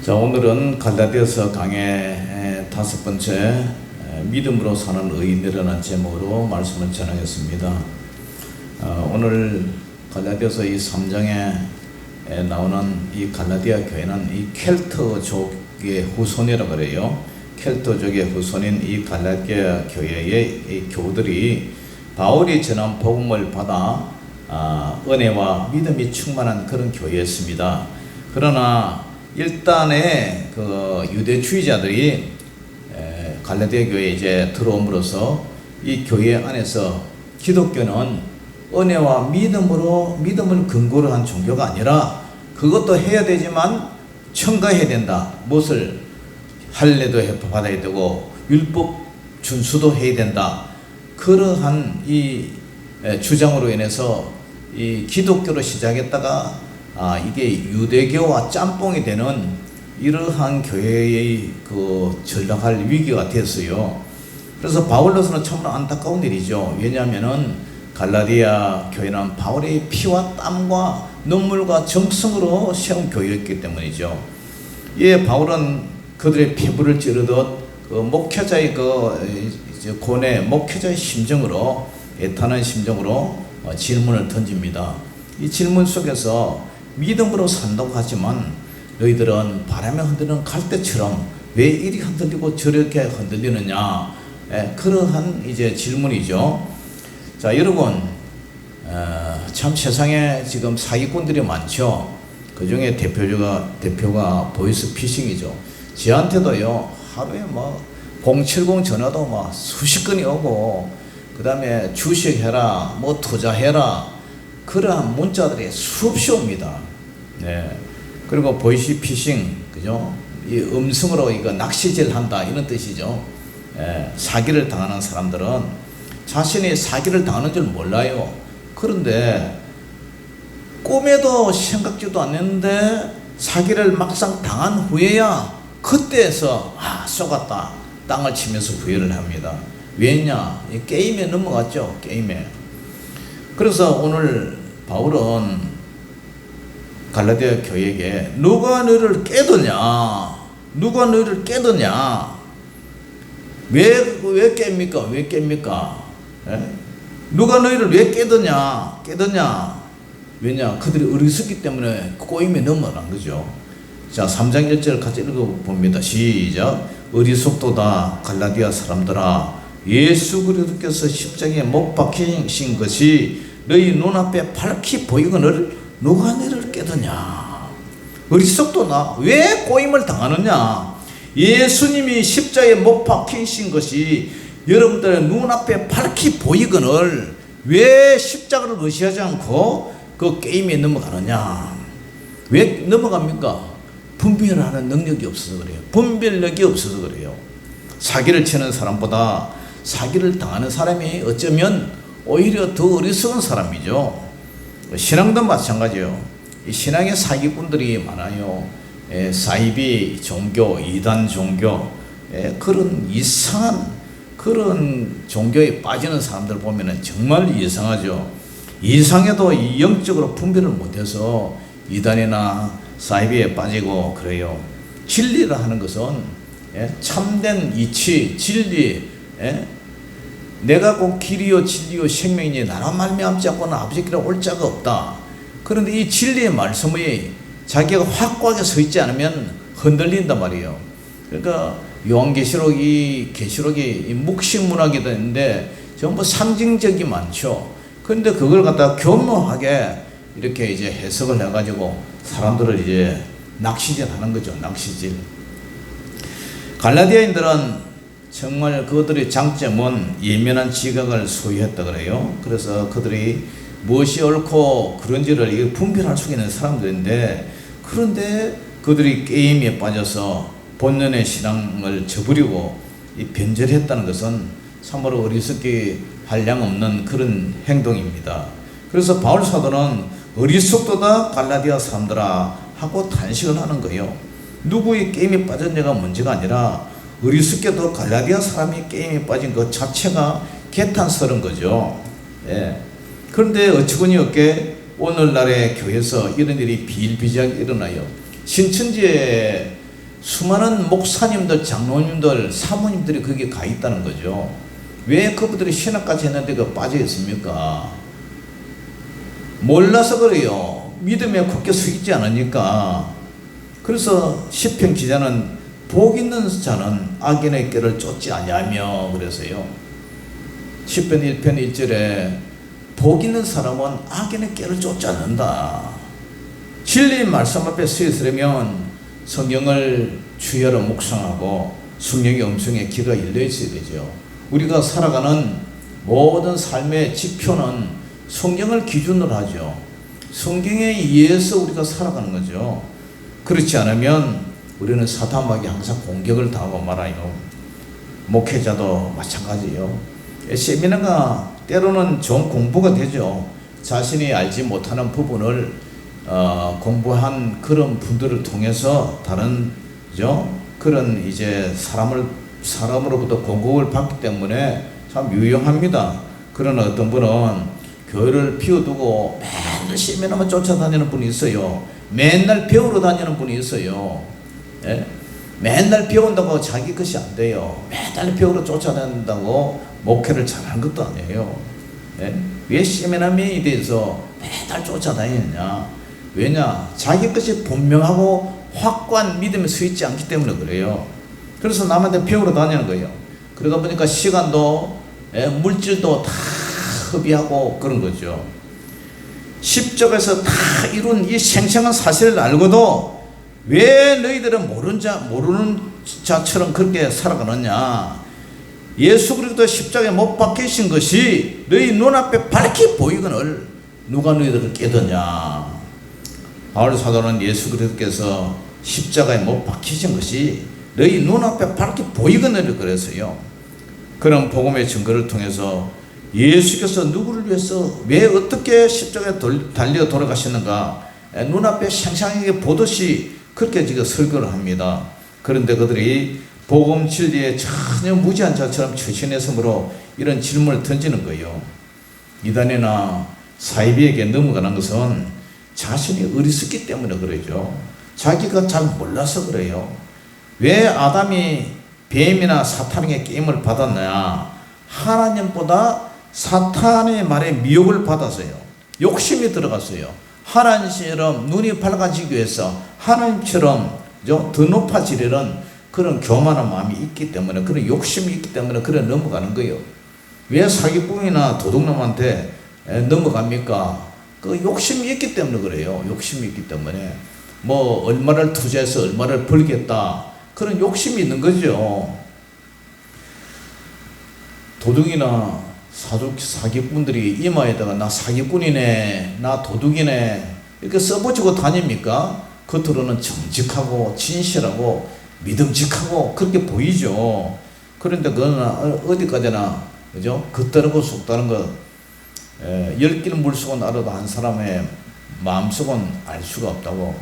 자, 오늘은 갈라디아서 강의 5번째 믿음으로 사는 의인이라는 제목으로 말씀을 전하겠습니다. 오늘 갈라디아서 이 3장에 나오는 이 갈라디아 교회는 이 켈트족의 후손이라고 그래요. 켈트족의 후손인 이 갈라디아 교회의 이 교우들이 바울이 전한 복음을 받아 은혜와 믿음이 충만한 그런 교회였습니다. 그러나 일단의 그 유대주의자들이 갈라디아 교회에 이제 들어옴으로써 이 교회 안에서 기독교는 은혜와 믿음을 근거로 한 종교가 아니라 그것도 해야 되지만 첨가해야 된다. 무엇을 할례도 받아야 되고 율법 준수도 해야 된다. 그러한 이 주장으로 인해서 이 기독교로 시작했다가 이게 유대교와 짬뽕이 되는 이러한 교회의 그 전락할 위기가 됐어요. 그래서 바울로서는 참 안타까운 일이죠. 왜냐하면은 갈라디아 교회는 바울의 피와 땀과 눈물과 정성으로 세운 교회였기 때문이죠. 예, 바울은 그들의 피부를 찌르듯 그 목회자의 고뇌, 목회자의 심정으로 애타는 심정으로 질문을 던집니다. 이 질문 속에서 믿음으로 산다고 하지만 너희들은 바람에 흔들리는 갈대처럼 왜 이리 흔들리고 저렇게 흔들리느냐, 그러한 이제 질문이죠. 자, 여러분, 참 세상에 지금 사기꾼들이 많죠. 그 중에 대표가 보이스피싱이죠. 저한테도요, 하루에 070 전화도 수십 건이 오고, 그 다음에 주식해라, 투자해라, 그러한 문자들이 수없이 옵니다. 네. 그리고 보이스피싱, 그죠? 이 음성으로 이거 낚시질 한다, 이런 뜻이죠. 사기를 당하는 사람들은 자신이 사기를 당하는 줄 몰라요. 그런데 꿈에도 생각지도 않는데 사기를 막상 당한 후에야 그때에서 속았다, 땅을 치면서 후회를 합니다. 왜냐? 이 게임에 넘어갔죠. 게임에. 그래서 오늘 바울은 갈라디아 교회에게 누가 너희를 깨드냐? 누가 너희를 깨드냐? 왜 깹니까? 왜 깹니까? 누가 너희를 왜 깨드냐? 왜냐? 그들이 어리석기 때문에 꼬임에 넘어간 거죠. 자, 3장 1절 같이 읽어봅니다. 시작. 어리석도다 갈라디아 사람들아, 예수 그리스도께서 십자가에 못 박히신 것이 너희 눈앞에 밝히 보이거늘 누가 너를 깨드냐? 어리석도다. 왜 꼬임을 당하느냐? 예수님이 십자가에 못 박히신 것이 여러분들의 눈앞에 밝히 보이거늘 왜 십자가를 의시하지 않고 그 게임에 넘어가느냐? 왜 넘어갑니까? 분별하는 능력이 없어서 그래요. 분별력이 없어서 그래요. 사기를 치는 사람보다 사기를 당하는 사람이 어쩌면 오히려 더 어리석은 사람이죠. 신앙도 마찬가지예요. 이 신앙의 사기꾼들이 많아요. 사이비 종교, 이단 종교, 그런 이상한 그런 종교에 빠지는 사람들 보면 정말 이상하죠. 이상해도 영적으로 분별을 못해서 이단이나 사이비에 빠지고 그래요. 진리를 하는 것은 참된 이치, 진리, 내가 곧 길이요 진리요 생명이니 나로 말미암지 않고는 아버지께로 올 자가 없다. 그런데 이 진리의 말씀이 자기가 확고하게 서 있지 않으면 흔들린단 말이에요. 그러니까 요한계시록이 묵시문학이 되는데 전부 상징적이 많죠. 그런데 그걸 갖다가 교묘하게 이렇게 이제 해석을 해가지고 사람들을 이제 낚시질 하는 거죠. 낚시질. 갈라디아인들은 정말 그들의 장점은 예민한 지각을 소유했다 그래요. 그래서 그들이 무엇이 옳고 그런지를 분별할 수 있는 사람들인데, 그런데 그들이 게임에 빠져서 본연의 신앙을 저버리고 변절했다는 것은 참으로 어리석게 한량없는 그런 행동입니다. 그래서 바울 사도는 어리석도다 갈라디아 사람들아 하고 탄식을 하는 거예요. 누구의 게임에 빠졌냐가 문제가 아니라 어리석게도 갈라디아 사람이 게임에 빠진 것 자체가 개탄스러운 거죠. 그런데 어처구니 없게 오늘날의 교회에서 이런 일이 비일비재하게 일어나요. 신천지에 수많은 목사님들, 장로님들, 사모님들이 거기에 가 있다는 거죠. 왜 그분들이 신학까지 했는데 그 빠져 있습니까? 몰라서 그래요. 믿음에 굳게 서 있지 않으니까. 그래서 시편 기자는 복 있는 자는 악인의 꾀를 쫓지 아니하며 그래서요. 시편 1편 1절에 복 있는 사람은 악인의 꾀를 쫓지 않는다. 진리의 말씀 앞에 서 있으려면 성경을 주야로 묵상하고 성령의 음성에 귀가 열려 있어야 되죠. 우리가 살아가는 모든 삶의 지표는 성경을 기준으로 하죠. 성경에 의해서 우리가 살아가는 거죠. 그렇지 않으면 우리는 사탄에게 항상 공격을 당하고 말아요. 목회자도 마찬가지예요. 세미나가 때로는 좋은 공부가 되죠. 자신이 알지 못하는 부분을 공부한 그런 분들을 통해서 다른 그런 이제 사람으로부터 공급을 받기 때문에 참 유용합니다. 그러나 어떤 분은 교회를 비워두고 맨날 세미나만 쫓아다니는 분이 있어요. 맨날 배우러 다니는 분이 있어요. 예? 맨날 배운다고 자기 것이 안 돼요. 맨날 배우러 쫓아다닌다고 목회를 잘하는 것도 아니에요. 예? 왜 세미나에 대해서 맨날 쫓아다니느냐? 왜냐? 자기 것이 분명하고 확고한 믿음에 서 있지 않기 때문에 그래요. 그래서 남한테 배우러 다니는 거예요. 그러다 보니까 시간도 물질도 다 허비하고 그런 거죠. 십자가에서 다 이룬 이 생생한 사실을 알고도 왜 너희들은 모르는 자처럼 그렇게 살아가느냐? 예수 그리스도 십자가에 못 박히신 것이 너희 눈앞에 밝히 보이거늘 누가 너희들을 깨닫냐? 바울 사도는 예수 그리스도께서 십자가에 못 박히신 것이 너희 눈앞에 밝히 보이거늘 그랬어요. 그런 복음의 증거를 통해서 예수께서 누구를 위해서 왜 어떻게 십자가에 달려 돌아가셨는가 눈앞에 생생하게 보듯이 그렇게 지금 설교를 합니다. 그런데 그들이 복음 진리에 전혀 무지한 자처럼 처신했으므로 이런 질문을 던지는 거예요. 이단이나 사이비에게 넘어가는 것은 자신이 어리석기 때문에 그러죠. 자기가 잘 몰라서 그래요. 왜 아담이 뱀이나 사탄에게 게임을 받았느냐? 하나님보다 사탄의 말에 미혹을 받았어요. 욕심이 들어갔어요. 하나님처럼 눈이 밝아지기 위해서 하나님처럼 더 높아지려는 그런 교만한 마음이 있기 때문에, 그런 욕심이 있기 때문에 그래 넘어가는 거예요. 왜 사기꾼이나 도둑놈한테 넘어갑니까? 그 욕심이 있기 때문에 그래요. 욕심이 있기 때문에 뭐 얼마를 투자해서 얼마를 벌겠다 그런 욕심이 있는 거죠. 도둑이나 사기꾼들이 이마에다가 나 사기꾼이네, 나 도둑이네 이렇게 써붙이고 다닙니까? 겉으로는 정직하고 진실하고 믿음직하고 그렇게 보이죠. 그런데 그거는 어디까지나 그죠? 겉다르고 속다른 것 10길 물속은 알아도 한 사람의 마음속은 알 수가 없다고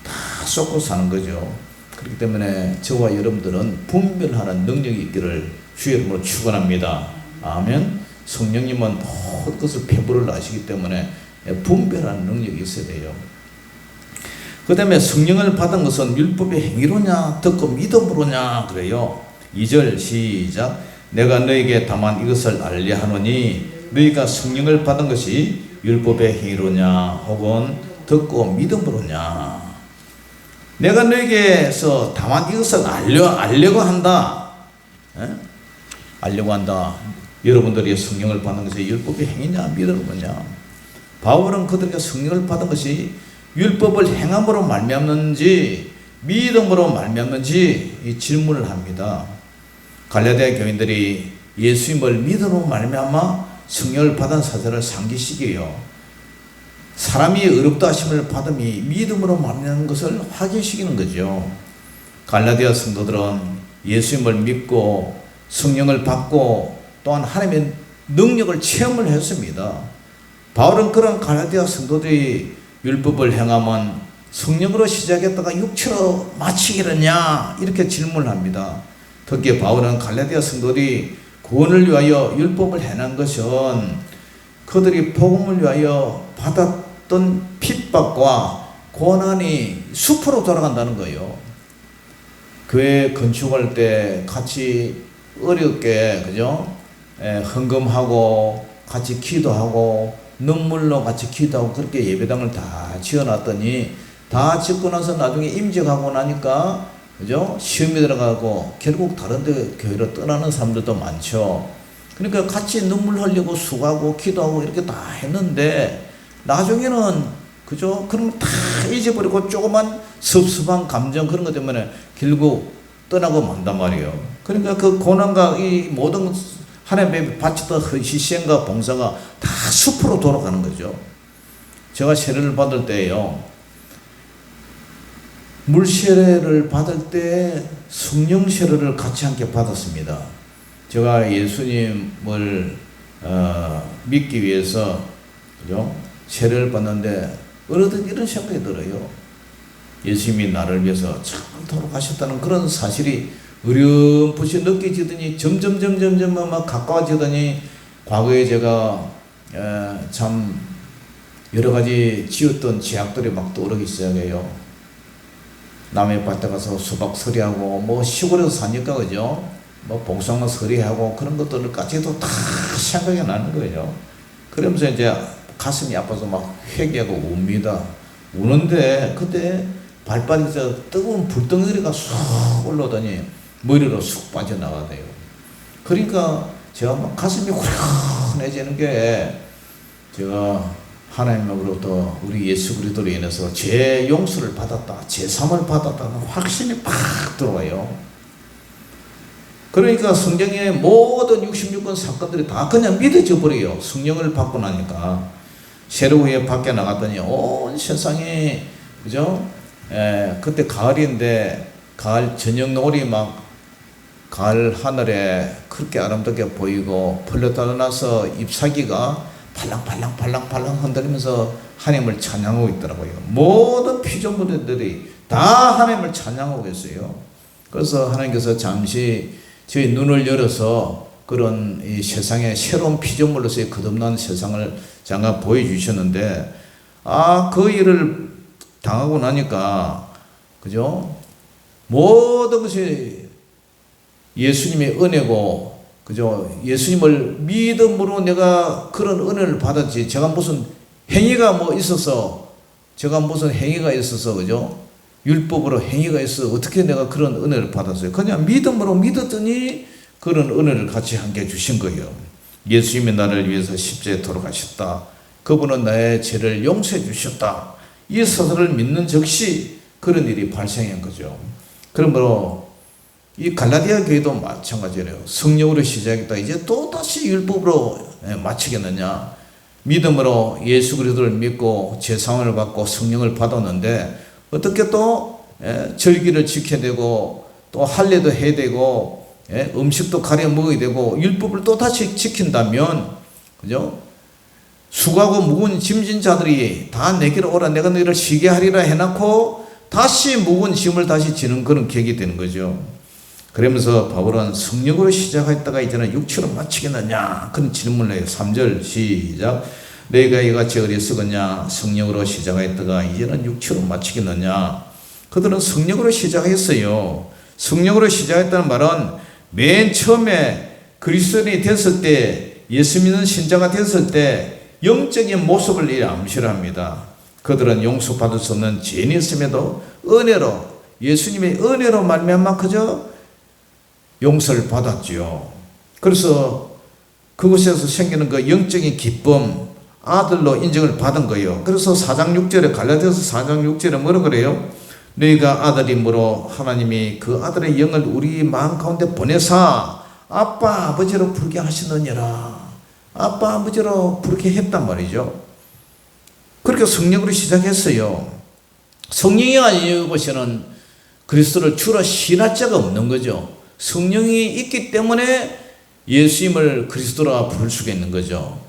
다 쏟고 사는 거죠. 그렇기 때문에 저와 여러분들은 분별하는 능력이 있기를 주의 이름으로 축원합니다. 아멘. 성령님은 모든 것을 배부를 아시기 때문에 분별하는 능력이 있어야 돼요. 그 다음에 성령을 받은 것은 율법의 행위로냐 듣고 믿음으로냐 그래요. 2절 시작. 내가 너에게 다만 이것을 알려 하노니 너희가 성령을 받은 것이 율법의 행위로냐 혹은 듣고 믿음으로냐. 내가 너에게서 다만 이것을 알려고 한다. 알려고 한다. 여러분들이 성령을 받는 것이 율법의 행위냐 믿음으로냐. 바울은 그들에게 성령을 받은 것이 율법을 행함으로 말미암는지 믿음으로 말미암는지 이 질문을 합니다. 갈라디아 교인들이 예수님을 믿음으로 말미암아 성령을 받은 사실을 상기시켜요. 사람이 의롭다 하심을 받음이 믿음으로 말미암는 것을 확인시키는 거죠. 갈라디아 성도들은 예수님을 믿고 성령을 받고 또한 하나님의 능력을 체험을 했습니다. 바울은 그런 갈라디아 성도들이 율법을 행하면 성령으로 시작했다가 육체로 마치겠느냐 이렇게 질문을 합니다. 특히 바울은 갈라디아 성도들이 구원을 위하여 율법을 행한 것은 그들이 복음을 위하여 받았던 핍박과 고난이 수포로 돌아간다는 거예요. 교회 건축할 때 같이 어렵게, 그죠? 헌금하고 같이 기도하고 눈물로 같이 기도하고 그렇게 예배당을 다 지어놨더니 다 짓고 나서 나중에 임직하고 나니까, 그죠? 시험에 들어가고 결국 다른 데 교회로 떠나는 사람들도 많죠. 그러니까 같이 눈물 흘리고 수고하고 기도하고 이렇게 다 했는데 나중에는, 그죠? 그런 거 다 잊어버리고 조그만 섭섭한 감정 그런 것 때문에 결국 떠나고 만단 말이에요. 그러니까 그 고난과 이 모든 하나님의 바쳤던 희생과 봉사가 다 숲으로 돌아가는 거죠. 제가 세례를 받을 때요, 물 세례를 받을 때 성령 세례를 같이 함께 받았습니다. 제가 예수님을 믿기 위해서, 그죠? 세례를 받는데 어느덧 이런 생각이 들어요. 예수님이 나를 위해서 참 돌아가셨다는 그런 사실이 어렴풋이 느껴지더니 점점 막 가까워지더니 과거에 제가 참 여러 가지 지었던 죄악들이 막 떠오르기 시작해요. 남의 밭에 가서 수박 서리하고 뭐 시골에서 사니까, 그죠? 뭐 복숭아 서리하고 그런 것들까지도 다 생각이 나는 거예요. 그러면서 이제 가슴이 아파서 막 회개하고 웁니다. 우는데 그때 발바닥에서 뜨거운 불덩어리가 쑥 올라오더니 머리로 쑥 빠져나가네요. 그러니까 제가 막 가슴이 후련해지는 게, 제가 하나님으로부터 우리 예수 그리스도로 인해서 죄 용서를 받았다, 죄사함을 받았다는 확신이 팍 들어와요. 그러니까 성경의 모든 66건 사건들이 다 그냥 믿어져 버려요. 성령을 받고 나니까. 세례 후에 밖에 나갔더니 온 세상이, 그죠? 그때 가을인데 가을 저녁 노을이 막 가을 하늘에 그렇게 아름답게 보이고 풀렸다 나서 잎사귀가 팔랑팔랑 흔들리면서 하나님을 찬양하고 있더라고요. 모든 피조물들이 다 하나님을 찬양하고 있어요. 그래서 하나님께서 잠시 저희 눈을 열어서 그런 이 세상의 새로운 피조물로서의 거듭난 세상을 잠깐 보여주셨는데, 그 일을 당하고 나니까, 그죠? 모든 것이 예수님의 은혜고, 그죠? 예수님을 믿음으로 내가 그런 은혜를 받았지. 제가 무슨 행위가 뭐 있어서, 그죠? 율법으로 행위가 있어 어떻게 내가 그런 은혜를 받았어요? 그냥 믿음으로 믿었더니 그런 은혜를 같이 함께 주신 거예요. 예수님이 나를 위해서 십자가에 돌아가셨다. 그분은 나의 죄를 용서해 주셨다. 이 사실을 믿는 즉시 그런 일이 발생한 거죠. 그러므로 이 갈라디아 교회도 마찬가지예요. 성령으로 시작했다. 이제 또다시 율법으로 마치겠느냐. 믿음으로 예수 그리스도를 믿고 죄사함을 받고 성령을 받았는데 어떻게 또 절기를 지켜야 되고 또 할례도 해야 되고 음식도 가려 먹어야 되고 율법을 또 다시 지킨다면, 그죠? 수고하고 무거운 짐진 자들이 다 내게로 오라, 내가 너희를 쉬게 하리라 해놓고 다시 무거운 짐을 다시 지는 그런 계획이 되는 거죠. 그러면서 바울은 성령으로 시작했다가 이제는 육체로 마치겠느냐 그런 질문을 해요. 3절 시작. 너희가 이같이 어리석었냐? 성령으로 시작했다가 이제는 육체로 마치겠느냐? 그들은 성령으로 시작했어요. 성령으로 시작했다는 말은 맨 처음에 그리스도인이 됐을 때, 예수 믿는 신자가 됐을 때 영적인 모습을 암시합니다. 그들은 용서받을 수 없는 죄인이 있음에도 은혜로, 예수님의 은혜로 말미암아 그저 용서를 받았죠. 그래서 그것에서 생기는 그 영적인 기쁨, 아들로 인정을 받은 거예요. 그래서 4장 6절에 갈라디아서 4장 6절에 뭐라 그래요? 너희가 아들이므로 하나님이 그 아들의 영을 우리 마음 가운데 보내사 아빠 아버지로 부르게 하시느니라. 아빠 아버지로 부르게 했단 말이죠. 그렇게 성령으로 시작했어요. 성령이 아니고서는 그리스도를 주로 신할 자가 없는 거죠. 성령이 있기 때문에 예수님을 그리스도라 부를 수가 있는 거죠.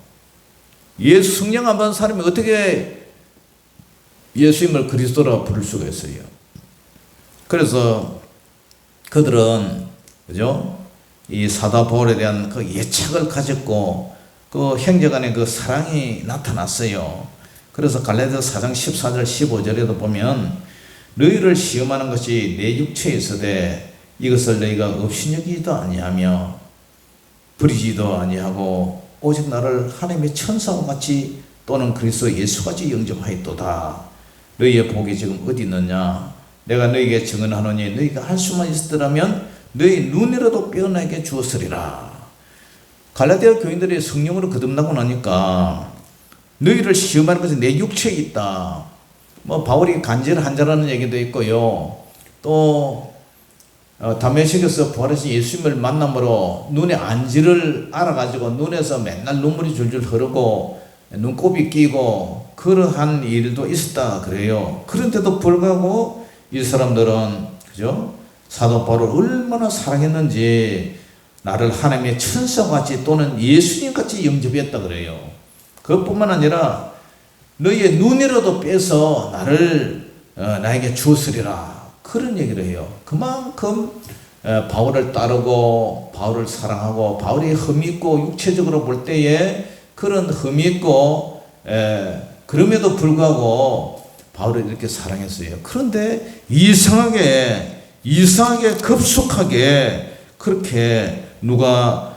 예수 성령 안 받은 사람이 어떻게 예수님을 그리스도라 부를 수가 있어요? 그래서 그들은, 그죠? 이 사도 바울에 대한 그 예착을 가졌고 그 형제간의 그 사랑이 나타났어요. 그래서 갈라디아서 4장 14절 15절에도 보면 너희를 시험하는 것이 내 육체에 있으되 이것을 너희가 업신여기지도 아니하며 버리지도 아니하고 오직 나를 하나님의 천사와 같이 또는 그리스도 예수같이 영접하였도다. 너희의 복이 지금 어디 있느냐? 내가 너희에게 증언하노니 너희가 할 수만 있었더라면 너희 눈이라도 빼어나게 주었으리라. 갈라디아 교인들이 성령으로 거듭나고 나니까 너희를 시험하는 것은 내 육체에 있다. 뭐 바울이 간절한자라는 얘기도 있고요. 또 다메섹에서 부활하신 예수님을 만남으로 눈의 안지를 알아가지고 눈에서 맨날 눈물이 줄줄 흐르고 눈곱이 끼고 그러한 일도 있었다 그래요. 그런데도 불구하고 이 사람들은 그죠? 사도 바울을 얼마나 사랑했는지 나를 하나님의 천사같이 또는 예수님같이 영접했다 그래요. 그것뿐만 아니라 너희의 눈이라도 빼서 나를 나에게 주었으리라 그런 얘기를 해요. 그만큼 바울을 따르고 바울을 사랑하고 바울이 흠이 있고 육체적으로 볼 때에 그런 흠이 있고 그럼에도 불구하고 바울을 이렇게 사랑했어요. 그런데 이상하게 급속하게 그렇게 누가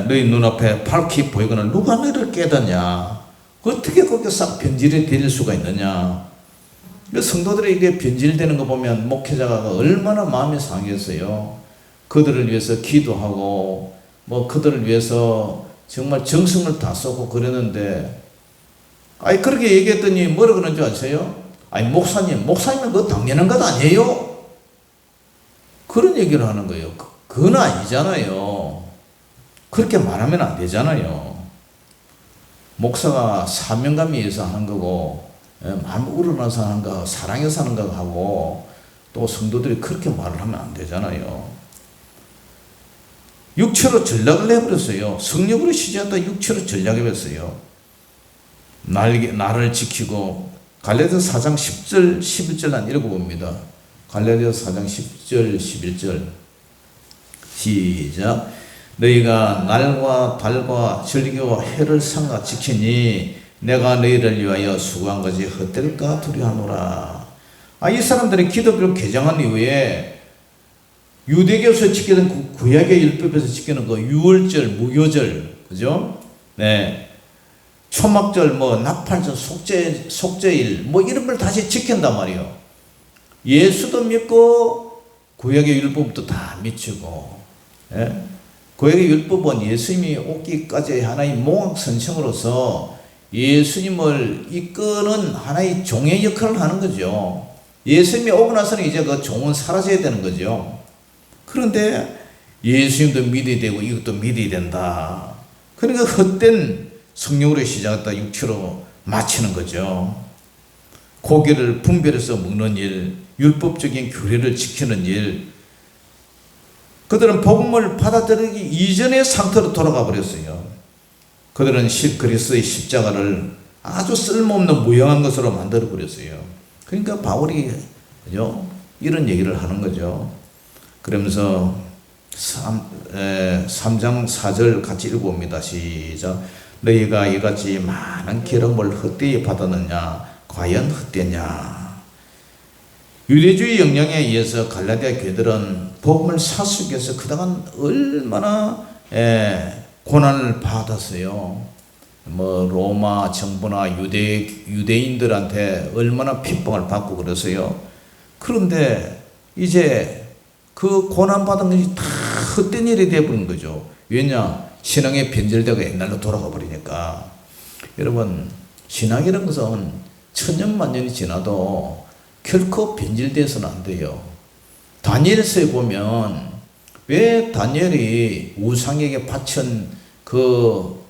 너희 눈앞에 밝히 보이거나 누가 너희를 깨닫냐? 어떻게 그렇게 싹 변질이 될 수가 있느냐? 성도들이 이게 변질되는 거 보면 목회자가 얼마나 마음이 상했어요. 그들을 위해서 기도하고 뭐 그들을 위해서 정말 정성을 다 쏟고 그러는데 아니 그렇게 얘기했더니 뭐라 그러는 줄 아세요? 아니 목사님은 그거 당연한 것 아니에요? 그런 얘기를 하는 거예요. 그건 아니잖아요. 그렇게 말하면 안 되잖아요. 목사가 사명감에 의해서 하는 거고 마음 우러나서 하는 거 사랑해서 하는 거 하고 또 성도들이 그렇게 말을 하면 안 되잖아요. 육체로 전락을 해버렸어요. 성령으로 시작했다 육체로 전락해버렸어요. 나를 지키고 갈라디아서 4장 10절 11절 난 읽어봅니다. 갈라디아서 4장 10절 11절 시작. 너희가 날과 달과 절기와 해를 삼가 지키니 내가 너희를 위하여 수고한 것이 헛될까 두려워하노라. 이 사람들이 기독교를 개정한 이후에 유대교에서 지키던 구약의 율법에서 지키는 그 유월절, 무교절, 그죠? 네. 초막절, 뭐 나팔절, 속죄일, 뭐 이런 걸 다시 지킨단 말이에요. 예수도 믿고 구약의 율법도 다 미치고, 예? 구약의 율법은 예수님이 오기까지 하나의 몽학선생으로서 예수님을 이끄는 하나의 종의 역할을 하는 거죠. 예수님이 오고 나서는 이제 그 종은 사라져야 되는 거죠. 그런데 예수님도 믿어야 되고 이것도 믿어야 된다. 그러니까 헛된 성령으로 시작했다 육체로 마치는 거죠. 고기를 분별해서 먹는 일, 율법적인 규례를 지키는 일, 그들은 복음을 받아들이기 이전의 상태로 돌아가 버렸어요. 그들은 그리스도의 십자가를 아주 쓸모없는 무용한 것으로 만들어 버렸어요. 그러니까 바울이 그죠? 이런 얘기를 하는 거죠. 그러면서 3장 4절 같이 읽어봅니다. 시작. 너희가 이같이 많은 기름을 헛되이 받았느냐? 과연 헛되냐? 유대주의 영향에 의해서 갈라디아 교회들은 복음을 사수하기 위해서 그동안 얼마나 고난을 받았어요. 뭐 로마 정부나 유대인들한테 얼마나 핍박을 받고 그랬어요. 그런데 이제 그 고난받은 것이 다 헛된 일이 되어버린 거죠. 왜냐? 신앙의 변질되고 옛날로 돌아가 버리니까. 여러분, 신앙이라는 것은 천년만년이 지나도 결코 변질돼서는 안 돼요. 다니엘서에 보면 왜 다니엘이 우상에게 바친 그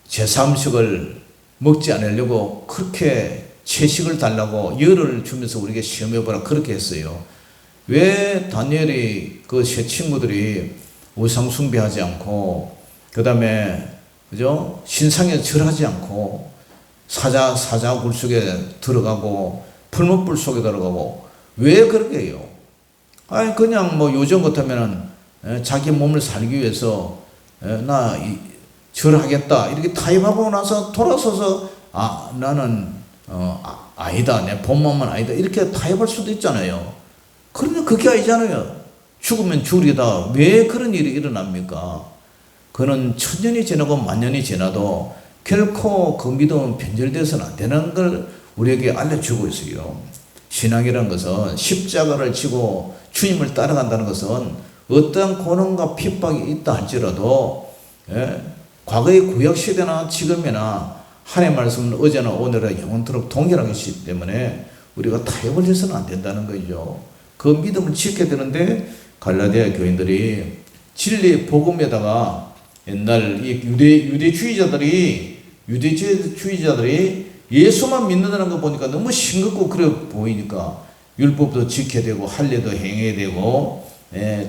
제사음식을 먹지 않으려고 그렇게 채식을 달라고 열을 주면서 우리에게 시험해보라 그렇게 했어요. 왜 다니엘이 그 세 친구들이 우상 숭배하지 않고 그 다음에 그죠? 신상에 절하지 않고 사자 굴 속에 들어가고 풀무불 속에 들어가고 왜 그렇게 해요? 아니 그냥 뭐 요즘 같으면은 자기 몸을 살기 위해서 나 절하겠다 이렇게 타협하고 나서 돌아서서 나는 아니다 내 본 몸은 아니다 이렇게 타협할 수도 있잖아요. 그러면 그게 아니잖아요. 죽으면 죽으리다. 왜 그런 일이 일어납니까? 그는 천년이 지나고 만년이 지나도 결코 그 믿음은 변절돼서는 안 되는 걸 우리에게 알려주고 있어요. 신앙이라는 것은 십자가를 지고 주님을 따라간다는 것은 어떠한 고난과 핍박이 있다 할지라도 과거의 구약시대나 지금이나 하나님의 말씀은 어제나 오늘은 영원토록 동일한 것이기 때문에 우리가 타협을 해서는 안 된다는 거죠. 그 믿음을 지켜야 되는데 갈라디아 교인들이 진리의 복음에다가 옛날 이 유대주의자들이 예수만 믿는다는 거 보니까 너무 싱겁고 그래 보이니까 율법도 지켜야 되고 할례도 행해야 되고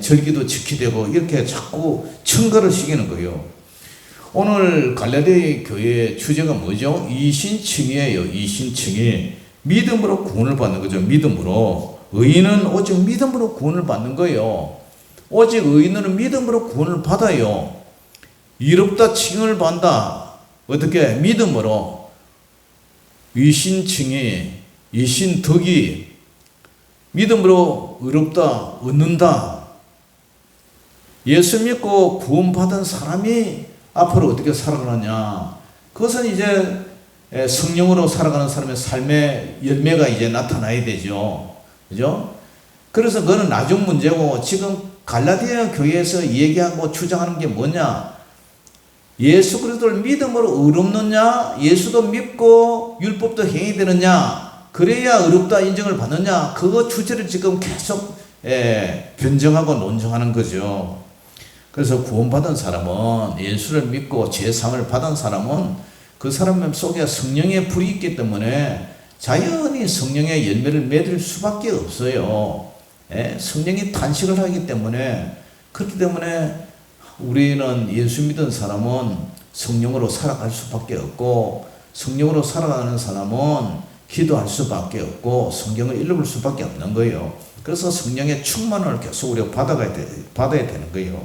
절기도 지켜야 되고 이렇게 자꾸 첨가를 시키는 거예요. 오늘 갈라디아 교회의 주제가 뭐죠? 이신칭의예요. 이신칭의. 믿음으로 구원을 받는 거죠. 믿음으로. 의인은 오직 믿음으로 구원을 받는 거예요. 오직 의인은 믿음으로 구원을 받아요. 이롭다 칭을 받는다. 어떻게? 믿음으로. 이신칭의, 이신덕이 믿음으로 의롭다 얻는다. 예수 믿고 구원받은 사람이 앞으로 어떻게 살아가느냐. 그것은 이제 성령으로 살아가는 사람의 삶의 열매가 이제 나타나야 되죠. 그죠? 그래서 그거는 나중 문제고 지금 갈라디아 교회에서 얘기하고 주장하는 게 뭐냐? 예수 그리스도를 믿음으로 의롭느냐? 예수도 믿고 율법도 행해야 되느냐? 그래야 의롭다 인정을 받느냐? 그거 주제를 지금 계속 변정하고 논쟁하는 거죠. 그래서 구원받은 사람은 예수를 믿고 죄사함을 받은 사람은 그 사람 속에 성령의 불이 있기 때문에 자연히 성령의 열매를 맺을 수밖에 없어요. 성령이 탄식을 하기 때문에 그렇기 때문에 우리는 예수 믿은 사람은 성령으로 살아갈 수밖에 없고 성령으로 살아가는 사람은 기도할 수밖에 없고 성경을 읽을 수밖에 없는 거예요. 그래서 성령의 충만을 계속 우리가 받아야 되는 거예요.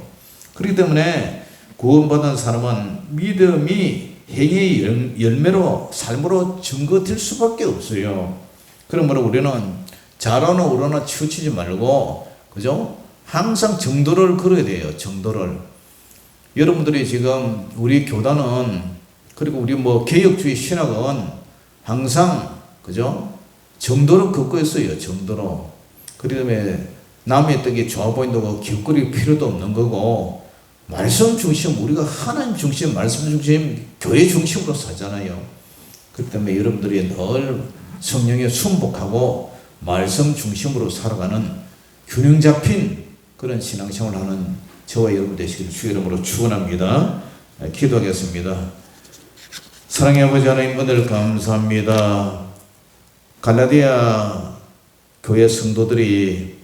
그렇기 때문에 구원받은 사람은 믿음이 행의 열매로 삶으로 증거될 수밖에 없어요. 그러므로 우리는 잘하나 오르나 치우치지 말고 그죠? 항상 정도를 걸어야 돼요. 정도를. 여러분들이 지금 우리 교단은 그리고 우리 개혁주의 신학은 항상 그죠? 정도를 걷고 있어요. 정도로. 그다음에 남의 떡이 좋아 보인다고 기웃거릴 필요도 없는 거고 말씀 중심, 우리가 하나님 중심, 말씀 중심, 교회 중심으로 살잖아요. 그렇기 때문에 여러분들이 늘 성령에 순복하고 말씀 중심으로 살아가는 균형 잡힌 그런 신앙생활을 하는 저와 여러분 되시길 주의 이름으로 축원합니다. 기도하겠습니다. 사랑의 아버지 하나님 은혜를 감사합니다. 갈라디아 교회 성도들이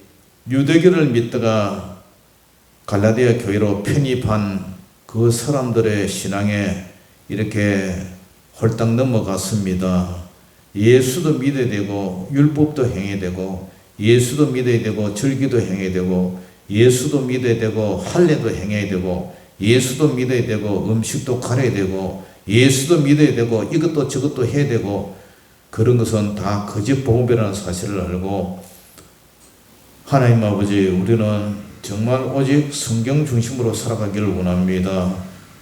유대교를 믿다가 갈라디아 교회로 편입한 그 사람들의 신앙에 이렇게 홀딱 넘어갔습니다. 예수도 믿어야 되고 율법도 행해야 되고 예수도 믿어야 되고 절기도 행해야 되고 예수도 믿어야 되고 할례도 행해야 되고 예수도 믿어야 되고 음식도 가려야 되고 예수도 믿어야 되고 이것도 저것도 해야 되고 그런 것은 다 거짓 복음이라는 사실을 알고 하나님 아버지 우리는 정말 오직 성경 중심으로 살아가기를 원합니다.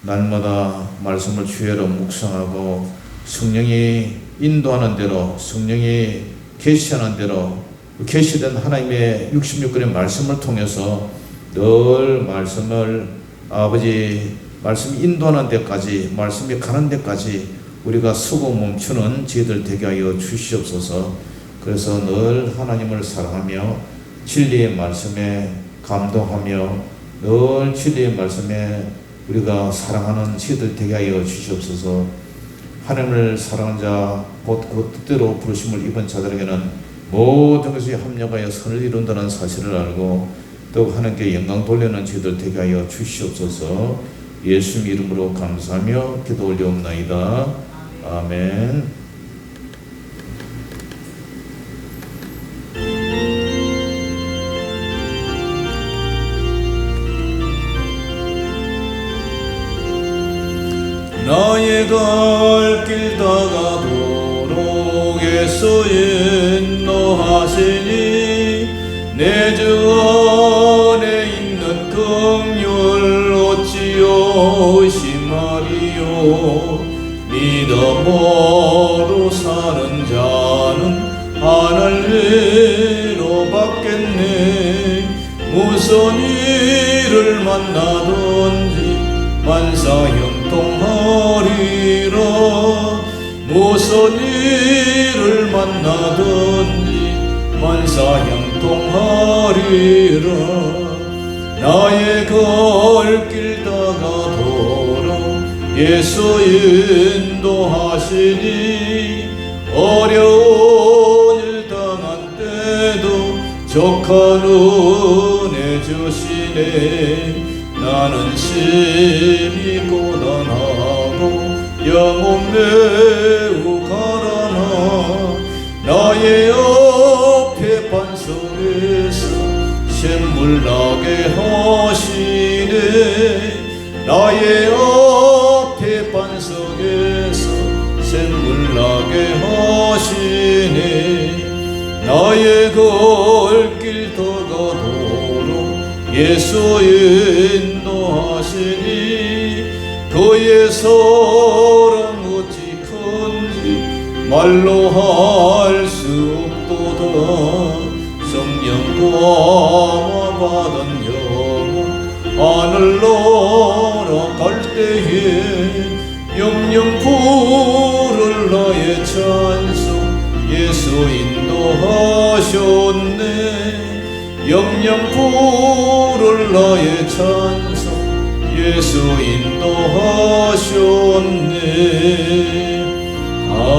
날마다 말씀을 주의로 묵상하고 성령이 인도하는 대로 성령이 계시하는 대로 계시된 하나님의 66권의 말씀을 통해서 늘 말씀을 아버지 말씀이 인도하는 데까지 말씀이 가는 데까지 우리가 서고 멈추는 저희들 되게 하여 주시옵소서. 그래서 늘 하나님을 사랑하며 진리의 말씀에 감동하며 늘 진리의 말씀에 우리가 사랑하는 저희들 되게 하여 주시옵소서. 하나님을 사랑하는 자 곧 그 뜻대로 부르심을 입은 자들에게는 모든 것이 합력하여 선을 이룬다는 사실을 알고 또 하나님께 영광 돌리는 저희들 되게 하여 주시옵소서. 예수 이름으로 감사하며 기도 올리옵나이다. 아멘. 나의 갈 길 다가도록 예수 인도하시니 내 주 안에 긍휼 어찌요 심하리요 믿음으로 사는 자는 하늘로 받겠네. 무슨 일을 만나든지 만사형통하리라. 무슨 일을 만나든지 만사형통하리라. 나의 걸길 다가도록 예수 인도하시니 어려운 일 당한 때도 족한 은혜 주시네. 나는 심히 고단하고 영혼 매우 가라나. 나의 앞에 반석에서 샘물 나게 하시네. 나의 앞에 반석에서 샘물 나게 하시네. 나의 걸길 다가도록 예수 인도하시니 그의 사랑 어찌 큰지 말로 할 수 없도다. 성령 감화 받은 영혼 하늘로 갈 때에 영영 부를 나의 찬송 예수 인도하셨네. 영영 부를 나의 찬송 예수 인도하셨네. 아멘.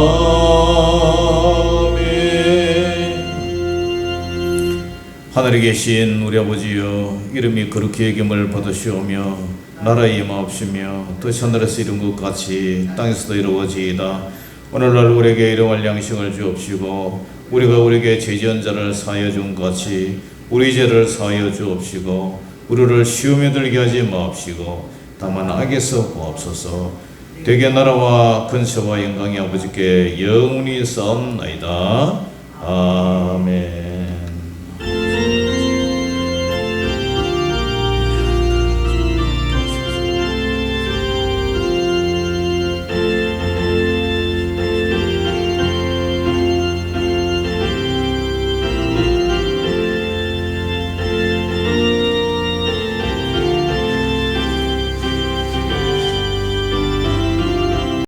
하늘에 계신 우리 아버지여, 이름이 거룩히 여김을 받으시오며 나라의 임하옵시며 뜻이 하늘에서 이룬 것 같이 땅에서도 이루어지이다. 오늘날 우리에게 일용할 양식을 주옵시고 우리가 우리에게 죄지은 자를 사하여 준 같이 우리 죄를 사하여 주옵시고 우리를 시험에 들게 하지 마옵시고 다만 악에서 구하옵소서. 되게 나라와 근세와 영광이 아버지께 영원히 싸움나이다. 아멘.